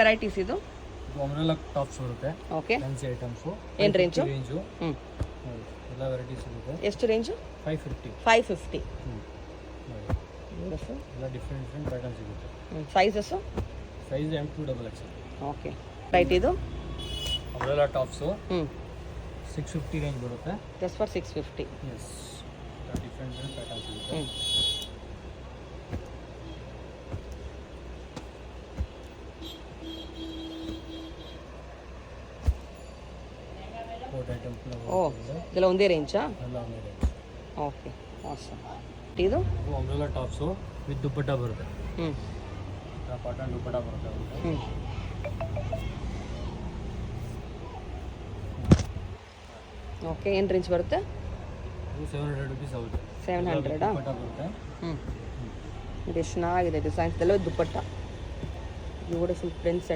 Varieties ಇದು umbrella tops ಬರುತ್ತೆ. Okay, fancy items. ಏನು ರೇಂಜು? ರೇಂಜು ಹ್ಞೂ, ಎಲ್ಲ ವೆರೈಟೀಸ್ ಇರುತ್ತೆ. ಎಷ್ಟು ರೇಂಜು? 550. 550. ಎಲ್ಲ ಡಿಫ್ರೆಂಟ್ ಪ್ಯಾಟರ್ನ್ ಸಿಗುತ್ತೆ. Sizes? Size M2XXL. Okay, right. ಇದು ಅಂಬ್ರೆಲಾ ಟಾಪ್ಸು 650 ರೇಂಜ್ ಬರುತ್ತೆ. Just for 650. Yes, different pattern ಸಿಗುತ್ತೆ. ಕೋಟ್ ಐಟಮ್ಸ್ ಓ, ಇದೆಲ್ಲ ಒಂದೇ ರೇಂಜಾ? ಎಲ್ಲ ಆಮೇಲೆ. Okay, awesome. ಇದು ಅಂಬ್ರೆಲಾ ಟಾಪ್ಸು ವಿತ್ ದುಪ್ಪಟ್ಟ ಬರುತ್ತೆ. ಕಾಟನ್ ದುಪ್ಪಟ್ಟ ಬರುತ್ತೆ. ಓಕೆ, ಏನು ರೇಂಜ್ ಬರುತ್ತೆ? 700 rupees ಆಗುತ್ತೆ. 700 ದುಪ್ಪಟ್ಟ ಬರುತ್ತೆ. ಇದು ಎಷ್ಟು ಚೆನ್ನಾಗಿದೆ ಡಿಸೈನ್ಸ್ ಎಲ್ಲ ದುಪ್ಪಟ್ಟ. Beautiful prints